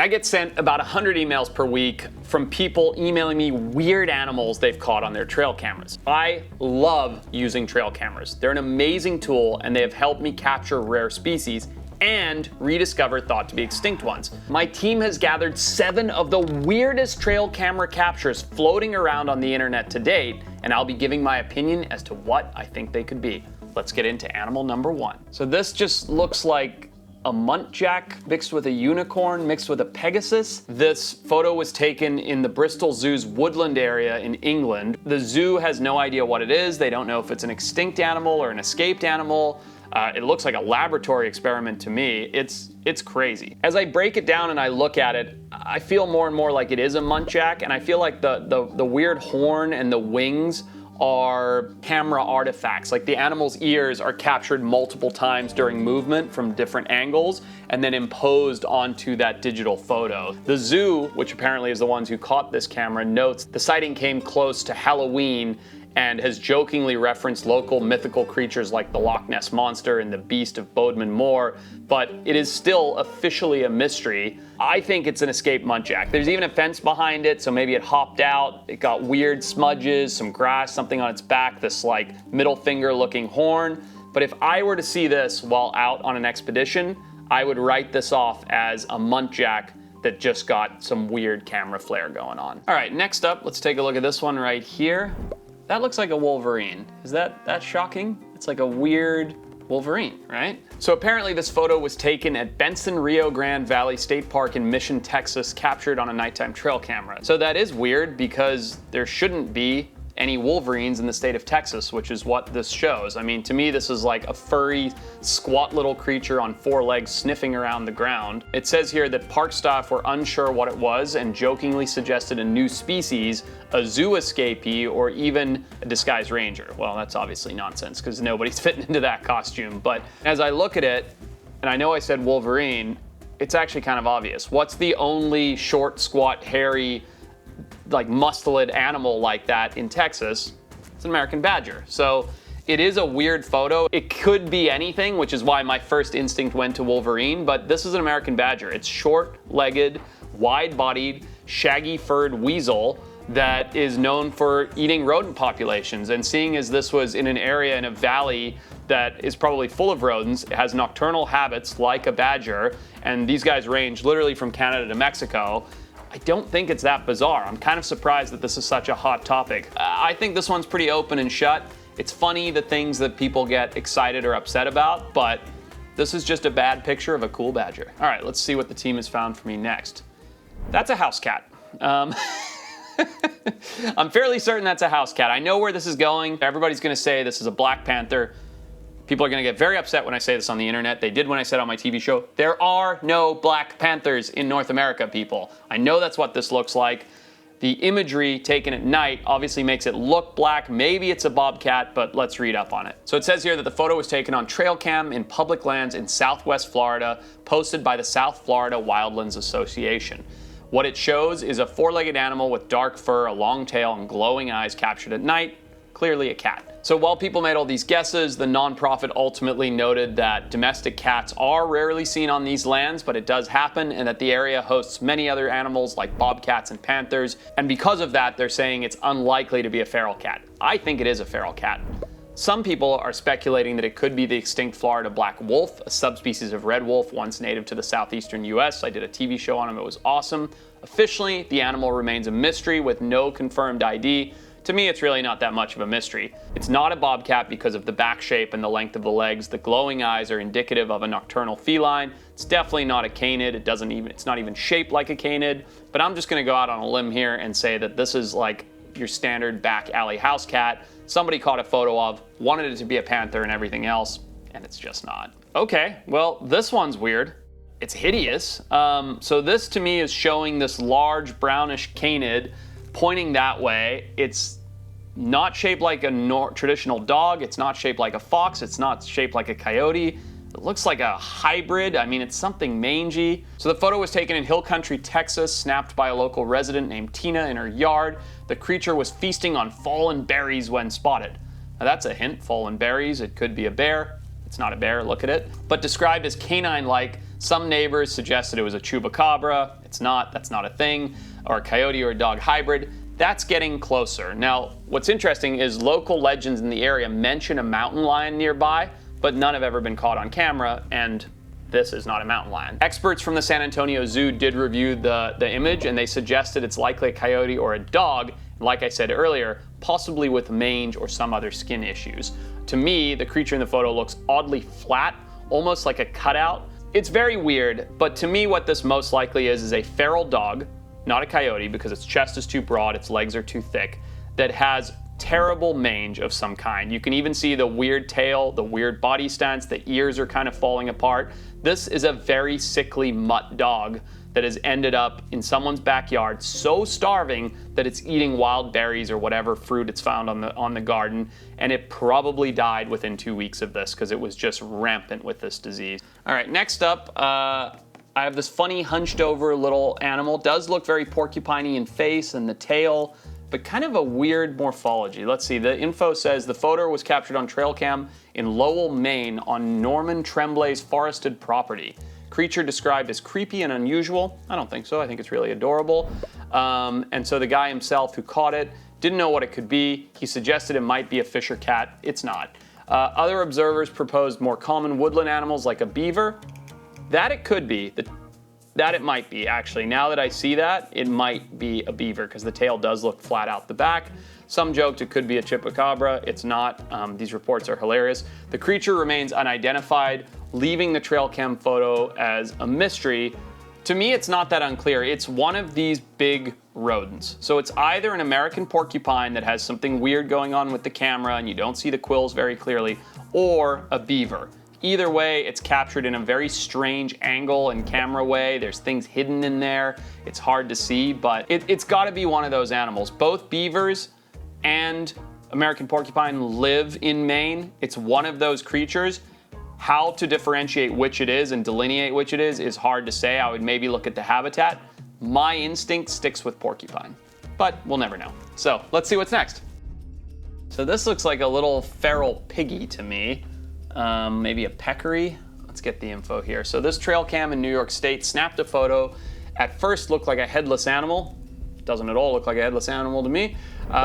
I get sent about 100 emails per week from people emailing me weird animals they've caught on their trail cameras. I love using trail cameras. They're an amazing tool and they have helped me capture rare species and rediscover thought to be extinct ones. My team has gathered 7 of the weirdest trail camera captures floating around on the internet to date, and I'll be giving my opinion as to what I think they could be. Let's get into animal number 1. So this just looks like a muntjac mixed with a unicorn mixed with a pegasus. This photo was taken in the Bristol Zoo's Woodland area in England. The zoo has no idea what it is. They don't know if it's an extinct animal or an escaped animal. It looks like a laboratory experiment to me. It's crazy. As I break it down and I look at it, I feel more and more like it is a muntjac, and I feel like the weird horn and the wings are camera artifacts. Like the animal's ears are captured multiple times during movement from different angles and then imposed onto that digital photo. The zoo, which apparently is the ones who caught this camera, notes the sighting came close to Halloween and has jokingly referenced local mythical creatures like the Loch Ness Monster and the Beast of Bodmin Moor, but it is still officially a mystery. I think it's an escaped muntjac. There's even a fence behind it, so maybe it hopped out. It got weird smudges, some grass, something on its back, this like middle finger looking horn. But if I were to see this while out on an expedition, I would write this off as a muntjac that just got some weird camera flare going on. All right, next up, let's take a look at this one right here. That looks like a wolverine. Is that shocking? It's like a weird wolverine, right? So apparently this photo was taken at Benson Rio Grande Valley State Park in Mission, Texas, captured on a nighttime trail camera. So that is weird because there shouldn't be any wolverines in the state of Texas, which is what this shows. I mean, to me, this is like a furry, squat little creature on 4 legs sniffing around the ground. It says here that park staff were unsure what it was and jokingly suggested a new species, a zoo escapee, or even a disguised ranger. Well, that's obviously nonsense because nobody's fitting into that costume. But as I look at it, and I know I said wolverine, it's actually kind of obvious. What's the only short, squat, hairy, like mustelid animal like that in Texas? It's an American badger. So it is a weird photo. It could be anything, which is why my first instinct went to wolverine, but this is an American badger. It's short-legged, wide-bodied, shaggy-furred weasel that is known for eating rodent populations. And seeing as this was in an area in a valley that is probably full of rodents, it has nocturnal habits like a badger, and these guys range literally from Canada to Mexico, I don't think it's that bizarre. I'm kind of surprised that this is such a hot topic. I think this one's pretty open and shut. It's funny the things that people get excited or upset about, but this is just a bad picture of a cool badger. All right, let's see what the team has found for me next. That's a house cat. I'm fairly certain that's a house cat. I know where this is going. Everybody's gonna say this is a black panther. People are gonna get very upset when I say this on the internet. They did when I said on my TV show. There are no black panthers in North America, people. I know that's what this looks like. The imagery taken at night obviously makes it look black. Maybe it's a bobcat, but let's read up on it. So it says here that the photo was taken on trail cam in public lands in Southwest Florida, posted by the South Florida Wildlands Association. What it shows is a 4-legged animal with dark fur, a long tail, and glowing eyes captured at night. Clearly a cat. So while people made all these guesses, the nonprofit ultimately noted that domestic cats are rarely seen on these lands, but it does happen, and that the area hosts many other animals like bobcats and panthers, and because of that, they're saying it's unlikely to be a feral cat. I think it is a feral cat. Some people are speculating that it could be the extinct Florida black wolf, a subspecies of red wolf once native to the southeastern US. I did a TV show on him, it was awesome. Officially, the animal remains a mystery with no confirmed ID. To me, it's really not that much of a mystery. It's not a bobcat because of the back shape and the length of the legs. The glowing eyes are indicative of a nocturnal feline. It's definitely not a canid. It's not even shaped like a canid. But I'm just gonna go out on a limb here and say that this is like your standard back alley house cat. Somebody caught a photo of, wanted it to be a panther and everything else, and it's just not. Okay, well, this one's weird. It's hideous. So this to me is showing this large brownish canid pointing that way. It's not shaped like a traditional dog. It's not shaped like a fox. It's not shaped like a coyote. It looks like a hybrid. I mean, it's something mangy. So the photo was taken in Hill Country, Texas, snapped by a local resident named Tina in her yard. The creature was feasting on fallen berries when spotted. Now that's a hint, fallen berries. It could be a bear. It's not a bear, look at it. But described as canine-like, Some neighbors suggested it was a chupacabra. It's not, that's not a thing, or a coyote or a dog hybrid. That's getting closer. Now, what's interesting is local legends in the area mention a mountain lion nearby, but none have ever been caught on camera, and this is not a mountain lion. Experts from the San Antonio Zoo did review the image, and they suggested it's likely a coyote or a dog, like I said earlier, possibly with mange or some other skin issues. To me, the creature in the photo looks oddly flat, almost like a cutout. It's very weird, but to me what this most likely is a feral dog, not a coyote because its chest is too broad, its legs are too thick, that has terrible mange of some kind. You can even see the weird tail, the weird body stance, the ears are kind of falling apart. This is a very sickly mutt dog that has ended up in someone's backyard so starving that it's eating wild berries or whatever fruit it's found on the garden, and it probably died within 2 weeks of this because it was just rampant with this disease. All right, next up, I have this funny hunched over little animal. Does look very porcupine-y in face and the tail, but kind of a weird morphology. Let's see, the info says the photo was captured on trail cam in Lowell, Maine on Norman Tremblay's forested property. Creature described as creepy and unusual. I don't think so, I think it's really adorable. And so the guy himself who caught it didn't know what it could be. He suggested it might be a fisher cat. It's not. Other observers proposed more common woodland animals like a beaver. That it could be. That it might be, actually. Now that I see that, it might be a beaver because the tail does look flat out the back. Some joked it could be a chupacabra. It's not. These reports are hilarious. The creature remains unidentified, leaving the trail cam photo as a mystery. To me, it's not that unclear. It's one of these big rodents. So it's either an American porcupine that has something weird going on with the camera and you don't see the quills very clearly, or a beaver. Either way, it's captured in a very strange angle and camera way. There's things hidden in there. It's hard to see, but it's gotta be one of those animals. Both beavers and American porcupine live in Maine. It's one of those creatures. How to differentiate which it is and delineate which it is hard to say. I would maybe look at the habitat. My instinct sticks with porcupine, but we'll never know. So let's see what's next. So this looks like a little feral piggy to me. Maybe a peccary. Let's get the info here. So this trail cam in New York State snapped a photo. At first looked like a headless animal. Doesn't at all look like a headless animal to me,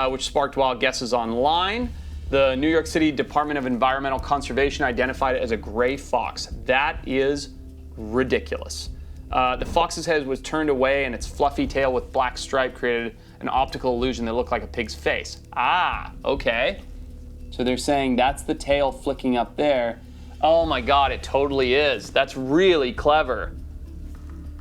which sparked wild guesses online. The New York City Department of Environmental Conservation identified it as a gray fox. That is ridiculous. The fox's head was turned away and its fluffy tail with black stripe created an optical illusion that looked like a pig's face. Ah, okay. So they're saying that's the tail flicking up there. Oh my God, it totally is. That's really clever.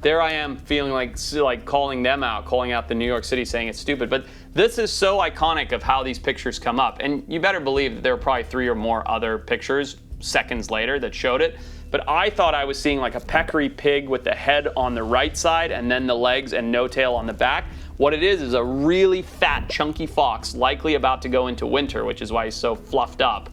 There I am feeling like calling them out, calling out the New York City saying it's stupid. But this is so iconic of how these pictures come up. And you better believe that there were probably 3 or more other pictures seconds later that showed it. But I thought I was seeing like a peccary pig with the head on the right side and then the legs and no tail on the back. What it is a really fat, chunky fox, likely about to go into winter, which is why he's so fluffed up,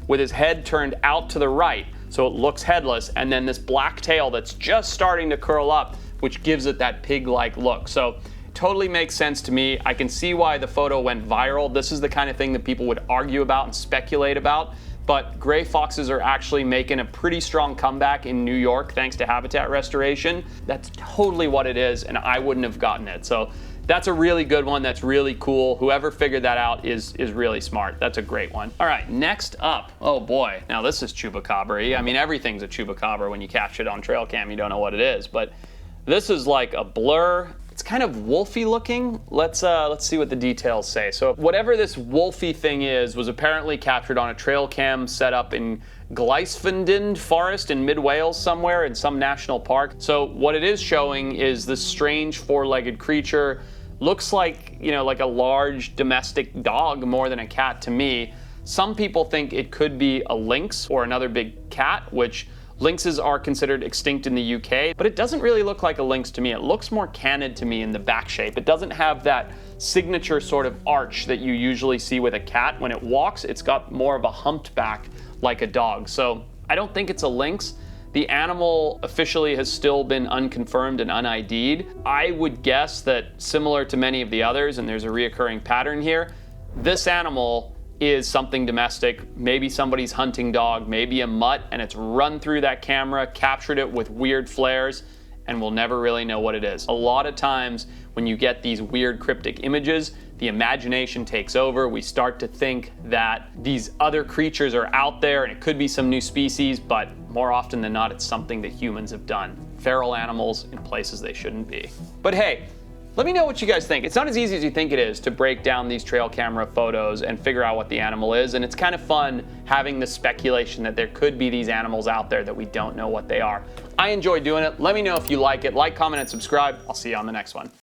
with his head turned out to the right, so it looks headless, and then this black tail that's just starting to curl up, which gives it that pig-like look. So totally makes sense to me. I can see why the photo went viral. This is the kind of thing that people would argue about and speculate about. But gray foxes are actually making a pretty strong comeback in New York thanks to habitat restoration. That's totally what it is, and I wouldn't have gotten it. So that's a really good one. That's really cool. Whoever figured that out is really smart. That's a great one. All right, next up. Oh boy, now this is chupacabra. I mean, everything's a chupacabra when you catch it on trail cam. You don't know what it is, but this is like a blur. It's kind of wolfy looking. Let's see what the details say. So whatever this wolfy thing is was apparently captured on a trail cam set up in Gleisfindend Forest in mid-Wales somewhere in some national park. So what it is showing is this strange 4-legged creature. Looks like, you know, like a large domestic dog more than a cat to me. Some people think it could be a lynx or another big cat, which lynxes are considered extinct in the UK, but it doesn't really look like a lynx to me. It looks more canid to me in the back shape. It doesn't have that signature sort of arch that you usually see with a cat. When it walks, it's got more of a humped back like a dog. So I don't think it's a lynx. The animal officially has still been unconfirmed and un-ID'd. I would guess that similar to many of the others, and there's a reoccurring pattern here, this animal is something domestic, maybe somebody's hunting dog, maybe a mutt, and it's run through that camera, captured it with weird flares, and we'll never really know what it is. A lot of times when you get these weird cryptic images, the imagination takes over. We start to think that these other creatures are out there and it could be some new species, but more often than not, it's something that humans have done. Feral animals in places they shouldn't be. But hey, let me know what you guys think. It's not as easy as you think it is to break down these trail camera photos and figure out what the animal is, and it's kind of fun having the speculation that there could be these animals out there that we don't know what they are. I enjoy doing it. Let me know if you like it. Like, comment, and subscribe. I'll see you on the next one.